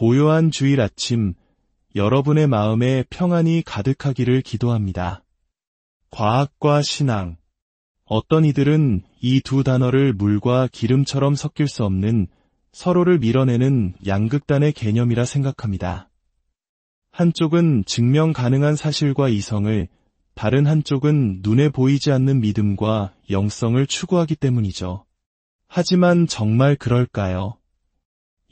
고요한 주일 아침, 여러분의 마음에 평안이 가득하기를 기도합니다. 과학과 신앙. 어떤 이들은 이 두 단어를 물과 기름처럼 섞일 수 없는 서로를 밀어내는 양극단의 개념이라 생각합니다. 한쪽은 증명 가능한 사실과 이성을, 다른 한쪽은 눈에 보이지 않는 믿음과 영성을 추구하기 때문이죠. 하지만 정말 그럴까요?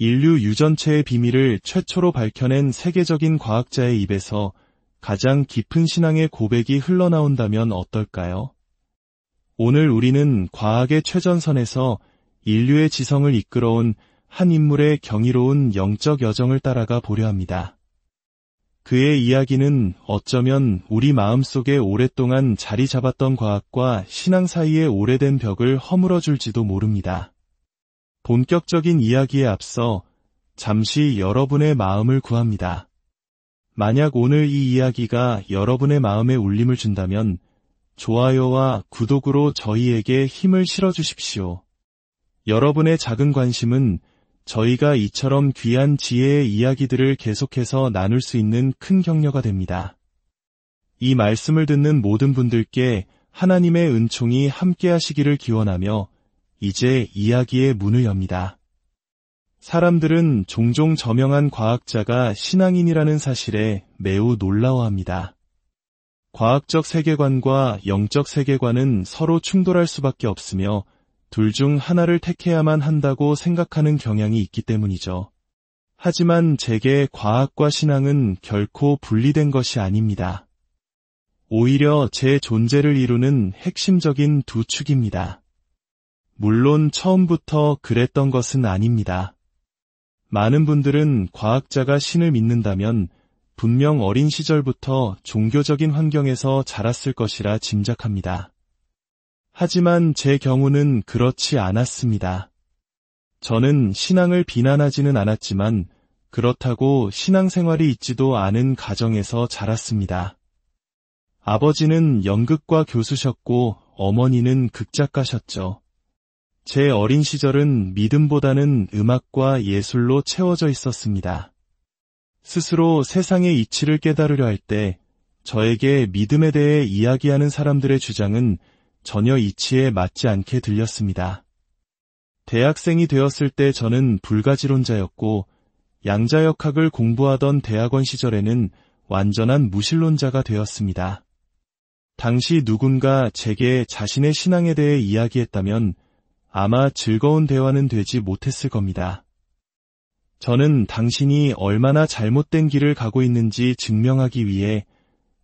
인류 유전체의 비밀을 최초로 밝혀낸 세계적인 과학자의 입에서 가장 깊은 신앙의 고백이 흘러나온다면 어떨까요? 오늘 우리는 과학의 최전선에서 인류의 지성을 이끌어온 한 인물의 경이로운 영적 여정을 따라가 보려 합니다. 그의 이야기는 어쩌면 우리 마음속에 오랫동안 자리 잡았던 과학과 신앙 사이의 오래된 벽을 허물어줄지도 모릅니다. 본격적인 이야기에 앞서 잠시 여러분의 마음을 구합니다. 만약 오늘 이 이야기가 여러분의 마음에 울림을 준다면 좋아요와 구독으로 저희에게 힘을 실어주십시오. 여러분의 작은 관심은 저희가 이처럼 귀한 지혜의 이야기들을 계속해서 나눌 수 있는 큰 격려가 됩니다. 이 말씀을 듣는 모든 분들께 하나님의 은총이 함께하시기를 기원하며 이제 이야기의 문을 엽니다. 사람들은 종종 저명한 과학자가 신앙인이라는 사실에 매우 놀라워합니다. 과학적 세계관과 영적 세계관은 서로 충돌할 수밖에 없으며 둘 중 하나를 택해야만 한다고 생각하는 경향이 있기 때문이죠. 하지만 제게 과학과 신앙은 결코 분리된 것이 아닙니다. 오히려 제 존재를 이루는 핵심적인 두 축입니다. 물론 처음부터 그랬던 것은 아닙니다. 많은 분들은 과학자가 신을 믿는다면 분명 어린 시절부터 종교적인 환경에서 자랐을 것이라 짐작합니다. 하지만 제 경우는 그렇지 않았습니다. 저는 신앙을 비난하지는 않았지만 그렇다고 신앙생활이 있지도 않은 가정에서 자랐습니다. 아버지는 연극과 교수셨고 어머니는 극작가셨죠. 제 어린 시절은 믿음보다는 음악과 예술로 채워져 있었습니다. 스스로 세상의 이치를 깨달으려 할 때 저에게 믿음에 대해 이야기하는 사람들의 주장은 전혀 이치에 맞지 않게 들렸습니다. 대학생이 되었을 때 저는 불가지론자였고 양자역학을 공부하던 대학원 시절에는 완전한 무신론자가 되었습니다. 당시 누군가 제게 자신의 신앙에 대해 이야기했다면 아마 즐거운 대화는 되지 못했을 겁니다. 저는 당신이 얼마나 잘못된 길을 가고 있는지 증명하기 위해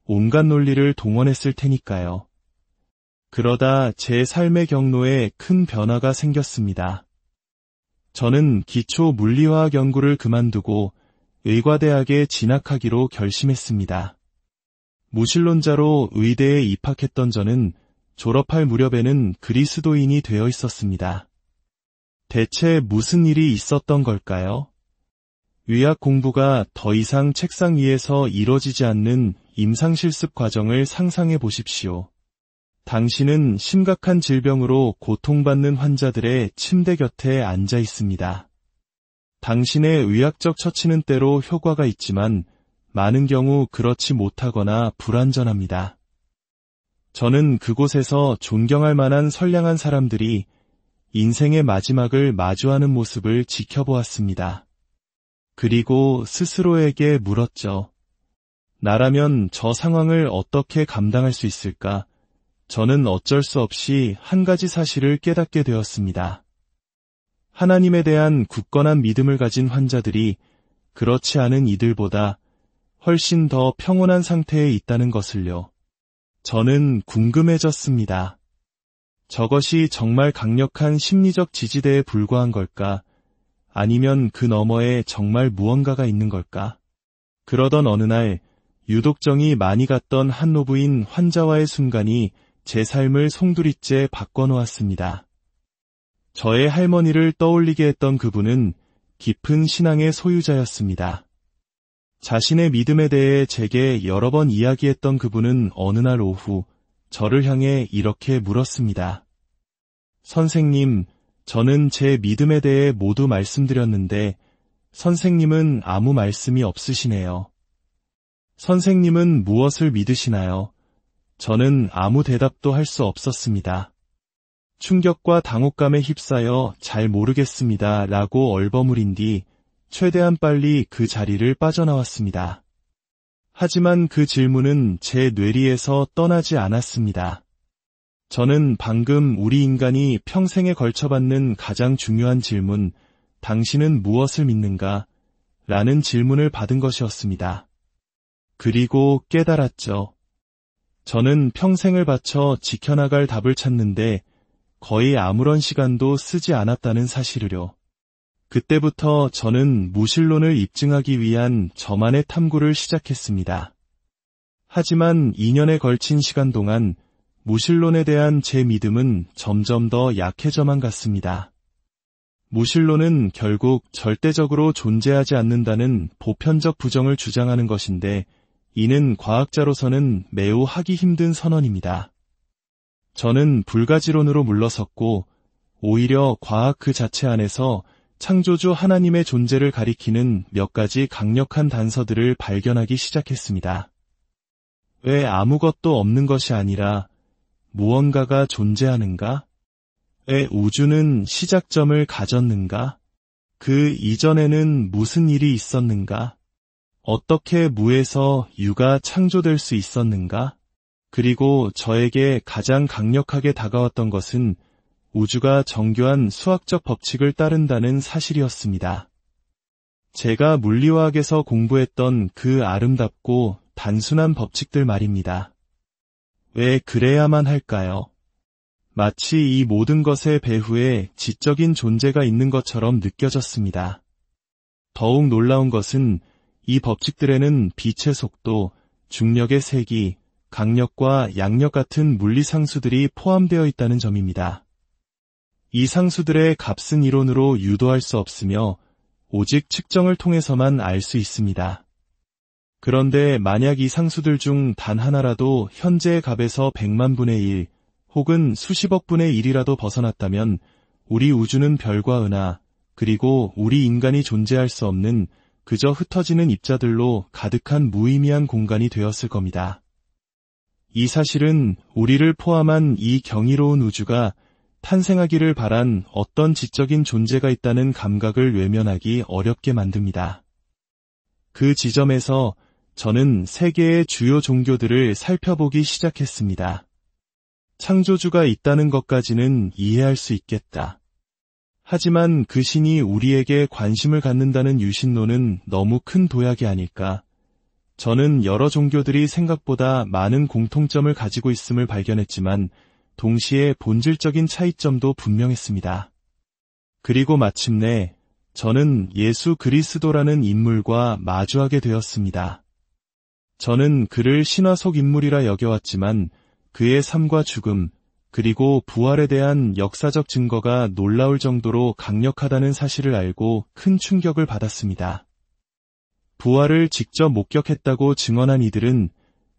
온갖 논리를 동원했을 테니까요. 그러다 제 삶의 경로에 큰 변화가 생겼습니다. 저는 기초 물리화학 연구를 그만두고 의과대학에 진학하기로 결심했습니다. 무신론자로 의대에 입학했던 저는 졸업할 무렵에는 그리스도인이 되어 있었습니다. 대체 무슨 일이 있었던 걸까요? 의학 공부가 더 이상 책상 위에서 이뤄지지 않는 임상실습 과정을 상상해 보십시오. 당신은 심각한 질병으로 고통받는 환자들의 침대 곁에 앉아 있습니다. 당신의 의학적 처치는 때로 효과가 있지만 많은 경우 그렇지 못하거나 불완전합니다. 저는 그곳에서 존경할 만한 선량한 사람들이 인생의 마지막을 마주하는 모습을 지켜보았습니다. 그리고 스스로에게 물었죠. 나라면 저 상황을 어떻게 감당할 수 있을까? 저는 어쩔 수 없이 한 가지 사실을 깨닫게 되었습니다. 하나님에 대한 굳건한 믿음을 가진 환자들이 그렇지 않은 이들보다 훨씬 더 평온한 상태에 있다는 것을요. 저는 궁금해졌습니다. 저것이 정말 강력한 심리적 지지대에 불과한 걸까? 아니면 그 너머에 정말 무언가가 있는 걸까? 그러던 어느 날 유독 정이 많이 갔던 한 노부인 환자와의 순간이 제 삶을 송두리째 바꿔놓았습니다. 저의 할머니를 떠올리게 했던 그분은 깊은 신앙의 소유자였습니다. 자신의 믿음에 대해 제게 여러 번 이야기했던 그분은 어느 날 오후 저를 향해 이렇게 물었습니다. 선생님, 저는 제 믿음에 대해 모두 말씀드렸는데 선생님은 아무 말씀이 없으시네요. 선생님은 무엇을 믿으시나요? 저는 아무 대답도 할 수 없었습니다. 충격과 당혹감에 휩싸여 잘 모르겠습니다 라고 얼버무린 뒤 최대한 빨리 그 자리를 빠져나왔습니다. 하지만 그 질문은 제 뇌리에서 떠나지 않았습니다. 저는 방금 우리 인간이 평생에 걸쳐 받는 가장 중요한 질문, 당신은 무엇을 믿는가? 라는 질문을 받은 것이었습니다. 그리고 깨달았죠. 저는 평생을 바쳐 지켜나갈 답을 찾는데 거의 아무런 시간도 쓰지 않았다는 사실을요. 그때부터 저는 무신론을 입증하기 위한 저만의 탐구를 시작했습니다. 하지만 2년에 걸친 시간 동안 무신론에 대한 제 믿음은 점점 더 약해져만 갔습니다. 무신론은 결국 절대적으로 존재하지 않는다는 보편적 부정을 주장하는 것인데 이는 과학자로서는 매우 하기 힘든 선언입니다. 저는 불가지론으로 물러섰고 오히려 과학 그 자체 안에서 창조주 하나님의 존재를 가리키는 몇 가지 강력한 단서들을 발견하기 시작했습니다. 왜 아무것도 없는 것이 아니라 무언가가 존재하는가? 왜 우주는 시작점을 가졌는가? 그 이전에는 무슨 일이 있었는가? 어떻게 무에서 유가 창조될 수 있었는가? 그리고 저에게 가장 강력하게 다가왔던 것은 우주가 정교한 수학적 법칙을 따른다는 사실이었습니다. 제가 물리화학에서 공부했던 그 아름답고 단순한 법칙들 말입니다. 왜 그래야만 할까요? 마치 이 모든 것의 배후에 지적인 존재가 있는 것처럼 느껴졌습니다. 더욱 놀라운 것은 이 법칙들에는 빛의 속도, 중력의 세기, 강력과 양력 같은 물리 상수들이 포함되어 있다는 점입니다. 이 상수들의 값은 이론으로 유도할 수 없으며 오직 측정을 통해서만 알 수 있습니다. 그런데 만약 이 상수들 중 단 하나라도 현재의 값에서 100만 분의 1 혹은 수십억 분의 1이라도 벗어났다면 우리 우주는 별과 은하 그리고 우리 인간이 존재할 수 없는 그저 흩어지는 입자들로 가득한 무의미한 공간이 되었을 겁니다. 이 사실은 우리를 포함한 이 경이로운 우주가 탄생하기를 바란 어떤 지적인 존재가 있다는 감각을 외면하기 어렵게 만듭니다. 그 지점에서 저는 세계의 주요 종교들을 살펴보기 시작했습니다. 창조주가 있다는 것까지는 이해할 수 있겠다. 하지만 그 신이 우리에게 관심을 갖는다는 유신론은 너무 큰 도약이 아닐까. 저는 여러 종교들이 생각보다 많은 공통점을 가지고 있음을 발견했지만 동시에 본질적인 차이점도 분명했습니다. 그리고 마침내 저는 예수 그리스도라는 인물과 마주하게 되었습니다. 저는 그를 신화 속 인물이라 여겨왔지만 그의 삶과 죽음, 그리고 부활에 대한 역사적 증거가 놀라울 정도로 강력하다는 사실을 알고 큰 충격을 받았습니다. 부활을 직접 목격했다고 증언한 이들은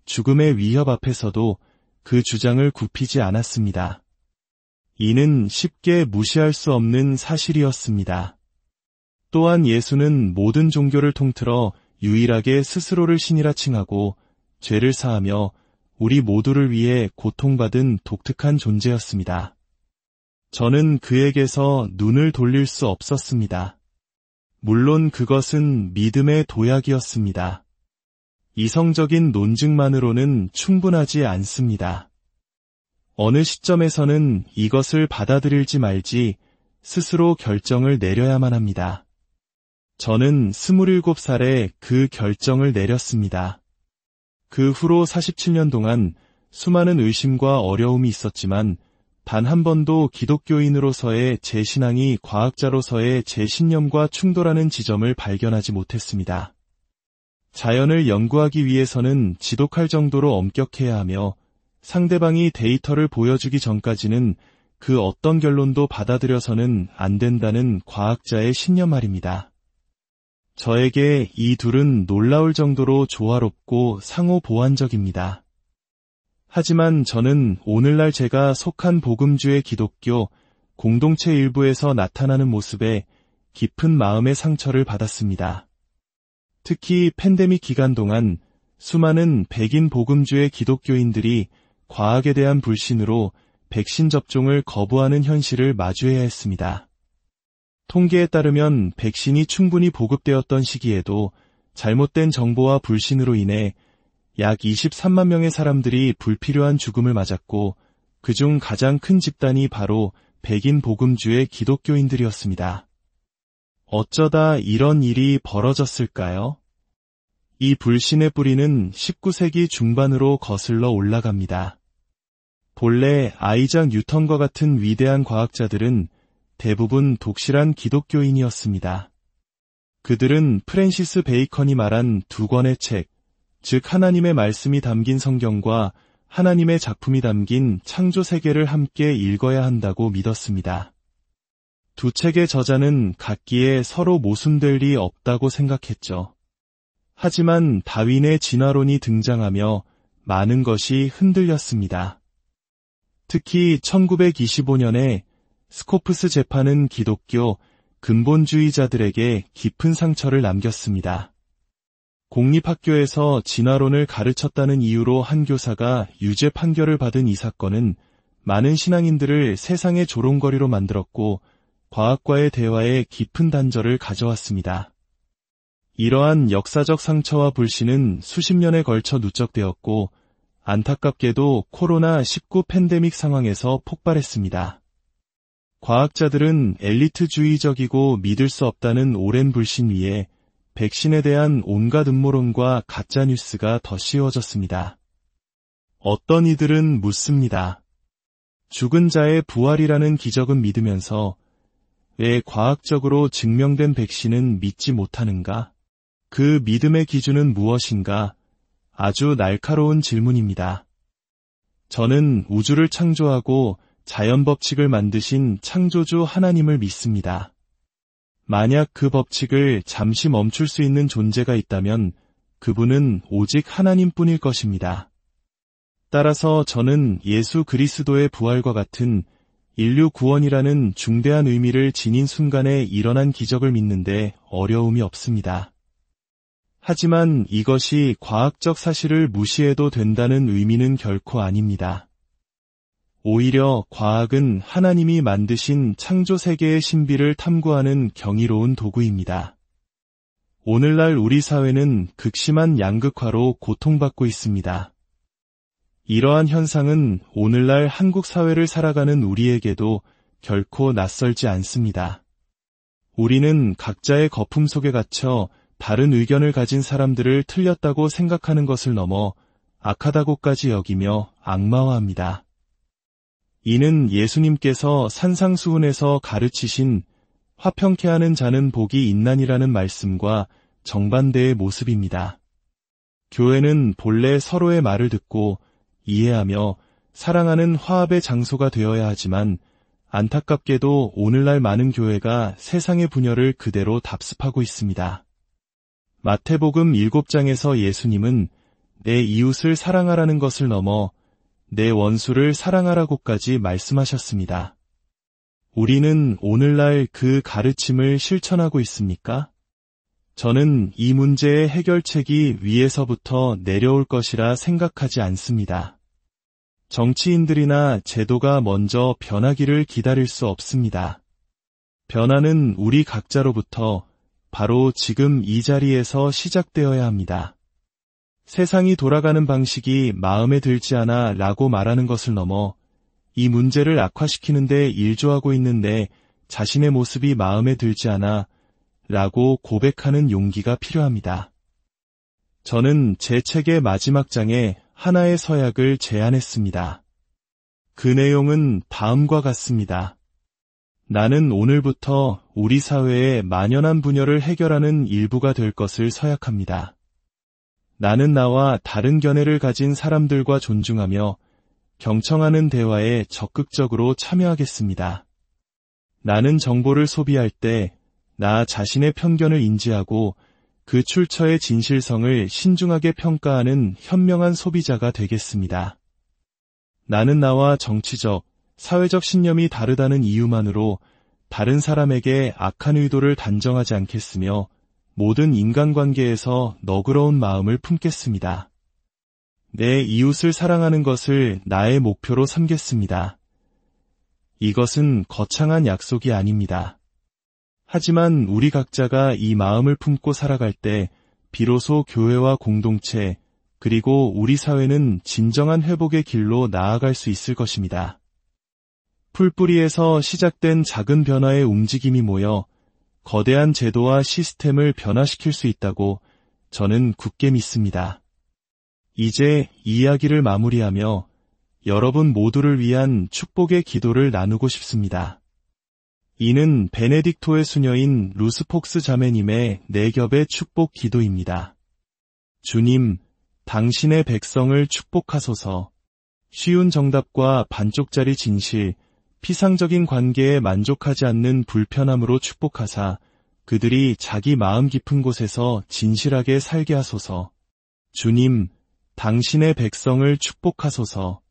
죽음의 위협 앞에서도 그 주장을 굽히지 않았습니다. 이는 쉽게 무시할 수 없는 사실이었습니다. 또한 예수는 모든 종교를 통틀어 유일하게 스스로를 신이라 칭하고 죄를 사하며 우리 모두를 위해 고통받은 독특한 존재였습니다. 저는 그에게서 눈을 돌릴 수 없었습니다. 물론 그것은 믿음의 도약이었습니다. 이성적인 논증만으로는 충분하지 않습니다. 어느 시점에서는 이것을 받아들일지 말지 스스로 결정을 내려야만 합니다. 저는 27살에 그 결정을 내렸습니다. 그 후로 47년 동안 수많은 의심과 어려움이 있었지만 단 한 번도 기독교인으로서의 제 신앙이 과학자로서의 제 신념과 충돌하는 지점을 발견하지 못했습니다. 자연을 연구하기 위해서는 지독할 정도로 엄격해야 하며 상대방이 데이터를 보여주기 전까지는 그 어떤 결론도 받아들여서는 안 된다는 과학자의 신념 말입니다. 저에게 이 둘은 놀라울 정도로 조화롭고 상호 보완적입니다. 하지만 저는 오늘날 제가 속한 복음주의 기독교 공동체 일부에서 나타나는 모습에 깊은 마음의 상처를 받았습니다. 특히 팬데믹 기간 동안 수많은 백인 복음주의 기독교인들이 과학에 대한 불신으로 백신 접종을 거부하는 현실을 마주해야 했습니다. 통계에 따르면 백신이 충분히 보급되었던 시기에도 잘못된 정보와 불신으로 인해 약 23만 명의 사람들이 불필요한 죽음을 맞았고 그중 가장 큰 집단이 바로 백인 복음주의 기독교인들이었습니다. 어쩌다 이런 일이 벌어졌을까요? 이 불신의 뿌리는 19세기 중반으로 거슬러 올라갑니다. 본래 아이작 뉴턴과 같은 위대한 과학자들은 대부분 독실한 기독교인이었습니다. 그들은 프랜시스 베이컨이 말한 두 권의 책, 즉 하나님의 말씀이 담긴 성경과 하나님의 작품이 담긴 창조세계를 함께 읽어야 한다고 믿었습니다. 두 책의 저자는 각기에 서로 모순될 리 없다고 생각했죠. 하지만 다윈의 진화론이 등장하며 많은 것이 흔들렸습니다. 특히 1925년에 스코프스 재판은 기독교 근본주의자들에게 깊은 상처를 남겼습니다. 공립학교에서 진화론을 가르쳤다는 이유로 한 교사가 유죄 판결을 받은 이 사건은 많은 신앙인들을 세상의 조롱거리로 만들었고 과학과의 대화에 깊은 단절을 가져왔습니다. 이러한 역사적 상처와 불신은 수십 년에 걸쳐 누적되었고 안타깝게도 코로나19 팬데믹 상황에서 폭발했습니다. 과학자들은 엘리트주의적이고 믿을 수 없다는 오랜 불신 위에 백신에 대한 온갖 음모론과 가짜뉴스가 더 씌워졌습니다. 어떤 이들은 묻습니다. 죽은 자의 부활이라는 기적은 믿으면서 왜 과학적으로 증명된 백신은 믿지 못하는가? 그 믿음의 기준은 무엇인가? 아주 날카로운 질문입니다. 저는 우주를 창조하고 자연 법칙을 만드신 창조주 하나님을 믿습니다. 만약 그 법칙을 잠시 멈출 수 있는 존재가 있다면 그분은 오직 하나님뿐일 것입니다. 따라서 저는 예수 그리스도의 부활과 같은 인류 구원이라는 중대한 의미를 지닌 순간에 일어난 기적을 믿는데 어려움이 없습니다. 하지만 이것이 과학적 사실을 무시해도 된다는 의미는 결코 아닙니다. 오히려 과학은 하나님이 만드신 창조세계의 신비를 탐구하는 경이로운 도구입니다. 오늘날 우리 사회는 극심한 양극화로 고통받고 있습니다. 이러한 현상은 오늘날 한국 사회를 살아가는 우리에게도 결코 낯설지 않습니다. 우리는 각자의 거품 속에 갇혀 다른 의견을 가진 사람들을 틀렸다고 생각하는 것을 넘어 악하다고까지 여기며 악마화합니다. 이는 예수님께서 산상수훈에서 가르치신 화평케 하는 자는 복이 있나니라는 말씀과 정반대의 모습입니다. 교회는 본래 서로의 말을 듣고 이해하며 사랑하는 화합의 장소가 되어야 하지만 안타깝게도 오늘날 많은 교회가 세상의 분열을 그대로 답습하고 있습니다. 마태복음 7장에서 예수님은 내 이웃을 사랑하라는 것을 넘어 내 원수를 사랑하라고까지 말씀하셨습니다. 우리는 오늘날 그 가르침을 실천하고 있습니까? 저는 이 문제의 해결책이 위에서부터 내려올 것이라 생각하지 않습니다. 정치인들이나 제도가 먼저 변하기를 기다릴 수 없습니다. 변화는 우리 각자로부터 바로 지금 이 자리에서 시작되어야 합니다. 세상이 돌아가는 방식이 마음에 들지 않아 라고 말하는 것을 넘어 이 문제를 악화시키는 데 일조하고 있는데 자신의 모습이 마음에 들지 않아 라고 고백하는 용기가 필요합니다. 저는 제 책의 마지막 장에 하나의 서약을 제안했습니다. 그 내용은 다음과 같습니다. 나는 오늘부터 우리 사회의 만연한 분열을 해결하는 일부가 될 것을 서약합니다. 나는 나와 다른 견해를 가진 사람들과 존중하며 경청하는 대화에 적극적으로 참여하겠습니다. 나는 정보를 소비할 때 나 자신의 편견을 인지하고 그 출처의 진실성을 신중하게 평가하는 현명한 소비자가 되겠습니다. 나는 나와 정치적, 사회적 신념이 다르다는 이유만으로 다른 사람에게 악한 의도를 단정하지 않겠으며 모든 인간관계에서 너그러운 마음을 품겠습니다. 내 이웃을 사랑하는 것을 나의 목표로 삼겠습니다. 이것은 거창한 약속이 아닙니다. 하지만 우리 각자가 이 마음을 품고 살아갈 때 비로소 교회와 공동체 그리고 우리 사회는 진정한 회복의 길로 나아갈 수 있을 것입니다. 풀뿌리에서 시작된 작은 변화의 움직임이 모여 거대한 제도와 시스템을 변화시킬 수 있다고 저는 굳게 믿습니다. 이제 이 이야기를 마무리하며 여러분 모두를 위한 축복의 기도를 나누고 싶습니다. 이는 베네딕토의 수녀인 루스폭스 자매님의 4겹의 축복 기도입니다. 주님, 당신의 백성을 축복하소서. 쉬운 정답과 반쪽짜리 진실, 피상적인 관계에 만족하지 않는 불편함으로 축복하사 그들이 자기 마음 깊은 곳에서 진실하게 살게 하소서. 주님, 당신의 백성을 축복하소서.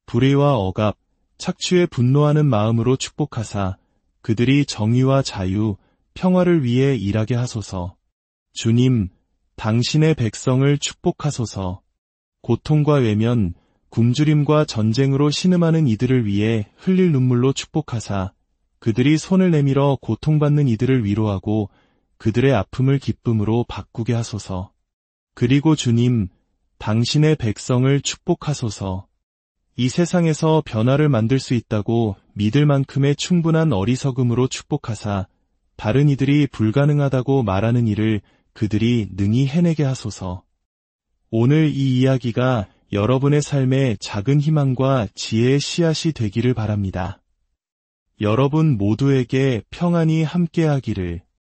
불의와 억압, 착취에 분노하는 마음으로 축복하사 그들이 정의와 자유, 평화를 위해 일하게 하소서. 주님, 당신의 백성을 축복하소서. 고통과 외면, 굶주림과 전쟁으로 신음하는 이들을 위해 흘릴 눈물로 축복하사 그들이 손을 내밀어 고통받는 이들을 위로하고 그들의 아픔을 기쁨으로 바꾸게 하소서. 그리고 주님, 당신의 백성을 축복하소서. 이 세상에서 변화를 만들 수 있다고 믿을 만큼의 충분한 어리석음으로 축복하사 다른 이들이 불가능하다고 말하는 일을 그들이 능히 해내게 하소서. 오늘 이 이야기가 여러분의 삶에 작은 희망과 지혜의 씨앗이 되기를 바랍니다. 여러분 모두에게 평안이 함께하기를.